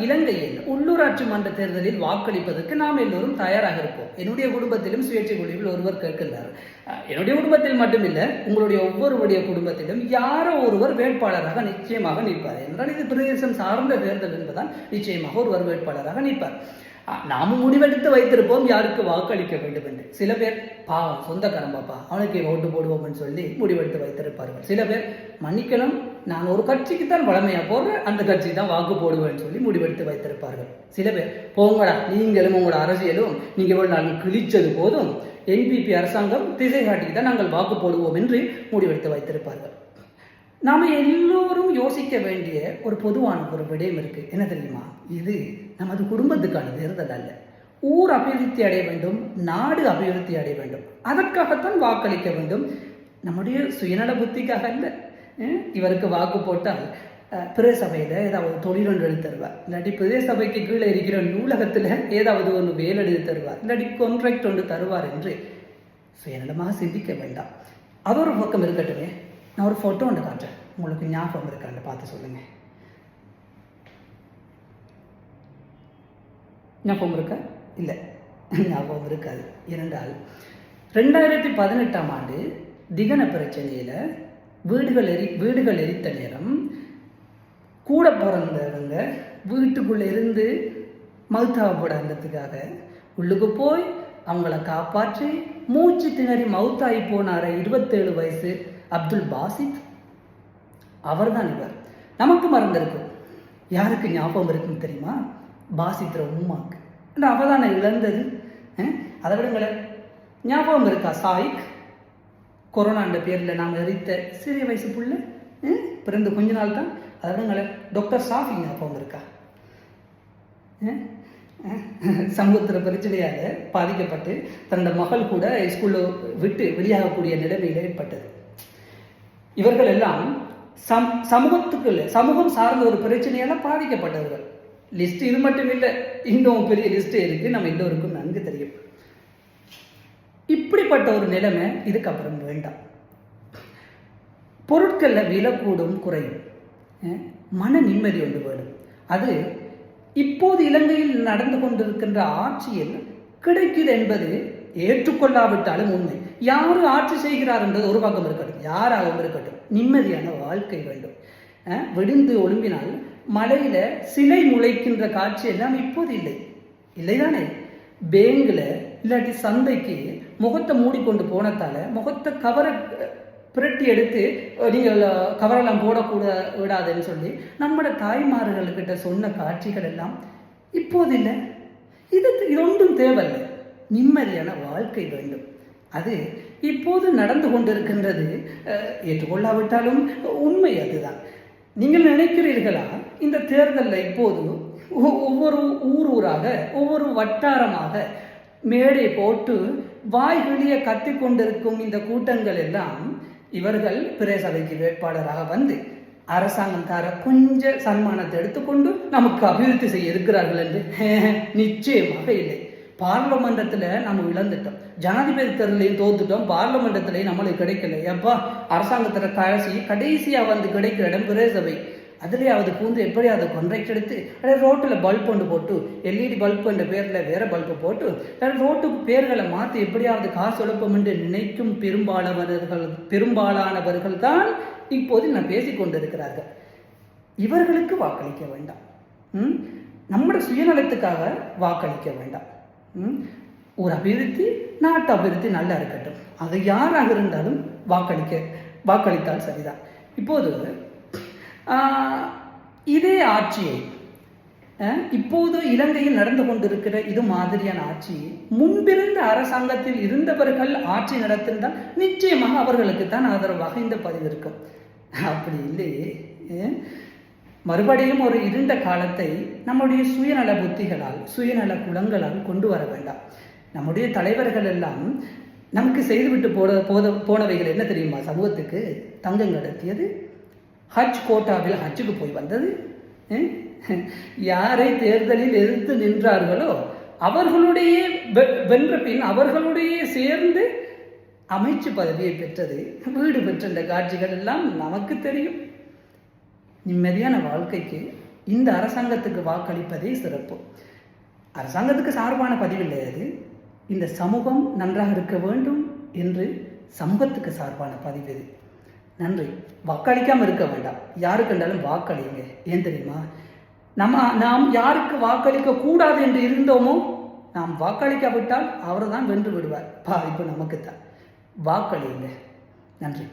இலங்கையில் உள்ளூராட்சி மன்ற தேர்தலில் வாக்களிப்பதற்கு நாம் எல்லோரும் தயாராக இருப்போம். என்னுடைய குடும்பத்திலும் சுயேட்சை குழுவில் ஒருவர் கேட்கின்றார். என்னுடைய குடும்பத்தில் மட்டுமில்லை, உங்களுடைய ஒவ்வொருவருடைய குடும்பத்திலும் யாரோ ஒருவர் வேட்பாளராக நிச்சயமாக நிற்பார். என்றால் இது பிரதேசம் சார்ந்த தேர்தல் என்பதால் நிச்சயமாக ஒருவர் வேட்பாளராக நிற்பார். நாமும் முடிவெடுத்து வைத்திருப்போம் யாருக்கு வாக்களிக்க வேண்டும் என்று. சில பேர் பாவம் சொந்தக்காரன் பாப்பா அவனுக்கு ஓட்டு போடுவோம்னு சொல்லி முடிவெடுத்து வைத்திருப்பார்கள். சில பேர் மன்னிக்கணும், நான் ஒரு கட்சிக்கு தான் வளமையா போடுறேன், அந்த கட்சி தான் வாக்கு போடுவேன்னு சொல்லி முடிவெடுத்து வைத்திருப்பார்கள். சில பேர் போங்கடா நீங்களும் உங்களோட அரசியலும் நீங்க எவ்வளவு நாள் கிழிச்சது போதும், என்பிபி அரசாங்கம் திசை காட்டிக்கு தான் நாங்கள் வாக்கு போடுவோம் என்று முடிவெடுத்து வைத்திருப்பார்கள். நாம எல்லோரும் யோசிக்க வேண்டிய ஒரு பொதுவான ஒரு விடயம் இருக்கு. என்ன தெரியுமா? இது நமது குடும்பத்துக்கான தேர்தல் அல்ல. ஊர் அபிவிருத்தி அடைய வேண்டும், நாடு அபிவிருத்தி அடைய வேண்டும், அதற்காகத்தான் வாக்களிக்க வேண்டும். நம்முடைய சுயநல புத்திக்காக அல்ல. இவருக்கு வாக்கு போட்டால் பிரதேச சபையில் ஏதாவது தொழில் ஒன்று எடுத்து தருவார், இல்லாட்டி பிரதேச சபைக்கு கீழே இருக்கிற நூலகத்தில் ஏதாவது ஒன்று வேலை எடுத்து தருவார், இல்லாட்டி கான்ட்ராக்ட் ஒன்று தருவார் என்று சுயநலமாக சிந்திக்க வேண்டாம். அது ஒரு பக்கம் இருக்கட்டுமே. நான் ஒரு ஃபோட்டோ ஒன்று காட்டுறேன், உங்களுக்கு ஞாபகம் இருக்கான்னு பார்த்து சொல்லுங்க. ஞாபகம் இருக்கா? இல்லை, ஞாபகம் இருக்காது. இரண்டால் 2018ஆம் ஆண்டு திகன பிரச்சனையில் வீடுகள் எரித்த நேரம் கூட பிறந்தவங்க வீட்டுக்குள்ளே இருந்து மவுத்தாகப்படாததுக்காக உள்ளுக்கு போய் அவங்கள காப்பாற்றி மூச்சு திணறி மவுத்தாகி போனார 27 வயசு அப்துல் பாசித். அவர் தான் இவர். நமக்கு மறந்திருக்கும். யாருக்கு ஞாபகம் இருக்குன்னு தெரியுமா? பாசித்ர உம்மாக்கு. அவதான இழந்தது. அதை விடுங்கள, ஞாபகம் இருக்கா? சாயிக் கொரோனான்ற பேரில் நாம் எரித்த சிறிய வயசு புள்ள, பிறந்து கொஞ்ச நாள் தான். அதை விடுங்கள, டாக்டர் சாஃபி ஞாபகம் இருக்கா? சமுத்திர பிரச்சனையாக பாதிக்கப்பட்டு தன்னோட மகள் கூட ஸ்கூலில் விட்டு வெளியாகக்கூடிய நிலைமையில் ஏற்பட்டது. இவர்கள் எல்லாம் சமூகம் சார்ந்த ஒரு பிரச்சனையால் பாதிக்கப்பட்டவர்கள். லிஸ்ட் இது மட்டும் இல்லை, இன்னும் பெரிய லிஸ்ட் இருக்கு, நம்ம எல்லோருக்கும் நன்கு தெரியும். இப்படிப்பட்ட ஒரு நிலைமை இதுக்கப்புறம் வேண்டாம். பொருட்களில் விலை கூடும் குறையும், மன நிம்மதி ஒன்று வேணும். அது இப்போது இலங்கையில் நடந்து கொண்டிருக்கின்ற ஆட்சியில் கிடைக்குது என்பது ஏற்றுக்கொள்ளாவிட்டாலும் உண்மை. யாரு ஆட்சி செய்கிறார் என்பது ஒரு பக்கம் இருக்கட்டும், யாராகவும் இருக்கட்டும், நிம்மதியான வாழ்க்கை வேண்டும். விடுந்து ஒழும்பினால் மலையில சிலை முளைக்கின்ற காட்சி எல்லாம் இப்போது இல்லை, இல்லைதானே? பேங்கில் இல்லாட்டி சந்தைக்கு முகத்தை மூடிக்கொண்டு போனதால முகத்தை கவரை புரட்டி எடுத்து நீங்கள் கவரெல்லாம் போடக்கூட விடாதுன்னு சொல்லி நம்மளோட தாய்மார்கள்கிட்ட சொன்ன காட்சிகள் எல்லாம் இப்போது இல்லை. இது ஒன்றும் தேவையில்லை. நிம்மதியான வாழ்க்கை வேண்டும். அது இப்போது நடந்து கொண்டிருக்கின்றது. ஏற்றுக்கொள்ளாவிட்டாலும் உண்மை அதுதான். நீங்கள் நினைக்கிறீர்களா இந்த தேர்தலில் இப்போது ஒவ்வொரு ஊராக ஒவ்வொரு வட்டாரமாக மேடை போட்டு வாய்களிய கத்தி கொண்டிருக்கும் இந்த கூட்டங்கள் எல்லாம் இவர்கள் பிரதேச சபைக்கு வேட்பாளராக வந்து அரசாங்கம் தர கொஞ்ச சன்மானத்தை எடுத்துக்கொண்டு நமக்கு அபிவிருத்தி செய்ய இருக்கிறார்கள் என்று நிச்சயமாக இல்லை. பார்லமெண்டத்தில் நம்ம இழந்துட்டோம், ஜனாதிபதி தேர்தலையும் தோத்துட்டோம், பார்லமெண்டத்திலையும் நம்மளுக்கு கிடைக்கல. எப்பா அரசாங்கத்தில் கடைசியாக வந்து கிடைக்கிற இடம் பிரதேச சபை. அதுலேயாவது பூந்து எப்படியாவது கான்ட்ராக்ட் எடுத்து ரோட்டில் பல்ப் ஒன்று போட்டு எல்இடி பல்ப் என்ற பேரில் வேற பல்பு போட்டு ரோட்டுக்கு பேர்களை மாற்றி எப்படியாவது காசு எழுப்பம் என்று நினைக்கும் பெரும்பாலானவர்கள் தான் இப்போது நான் பேசிக்கொண்டிருக்கிறார்கள். இவர்களுக்கு வாக்களிக்க வேண்டாம். நம்முடைய சுயநலத்துக்காக வாக்களிக்க வேண்டாம். ஒரு அபிவிருத்தி, நாட்டு அபிவிருத்தி நல்லா இருக்கட்டும், அது யாராக இருந்தாலும் வாக்களித்தால் சரிதான். இப்போது இதே ஆட்சியை இப்போது இலங்கையில் நடந்து கொண்டிருக்கிற இது மாதிரியான ஆட்சி முன்பிருந்த அரசாங்கத்தில் இருந்தவர்கள் ஆட்சி நடத்திருந்தால் நிச்சயமாக அவர்களுக்கு தான் ஆதரவாக இந்த பதிவு இருக்கும். அப்படி இல்லையே. மறுபடியும் ஒரு இருண்ட காலத்தை நம்முடைய சுயநல புத்திகளால் சுயநல குலங்களால் கொண்டு வர வேண்டாம். நம்முடைய தலைவர்கள் எல்லாம் நமக்கு செய்துவிட்டு போனவைகள் என்ன தெரியுமா? சமூகத்துக்கு தங்கம் கடத்தியது, ஹஜ் கோட்டாவில் ஹஜ்ஜுக்கு போய் வந்தது, யாரை தேர்தலில் எதிர்த்து நின்றார்களோ அவர்களுடைய வென்ற பின் அவர்களுடைய சேர்ந்து அமைச்சு பதவியை பெற்றது, வீடு பெற்ற இந்த காட்சிகள் எல்லாம் நமக்கு தெரியும். நிம்மதியான வாழ்க்கைக்கு இந்த அரசாங்கத்துக்கு வாக்களிப்பதே சிறப்பு. அரசாங்கத்துக்கு சார்பான பதிவில்லை அது. இந்த சமூகம் நன்றாக இருக்க வேண்டும் என்று சமூகத்துக்கு சார்பான பதிவு இது. நன்றி. வாக்களிக்காமல் இருக்க வேண்டாம். யாருக்கு இருந்தாலும் வாக்களிங்க. ஏன் தெரியுமா, நாம் யாருக்கு வாக்களிக்க கூடாது என்று இருந்தோமோ நாம் வாக்களிக்காவிட்டால் அவர் தான் வென்று விடுவார். இப்போ நமக்கு தான் வாக்களிங்க. நன்றி.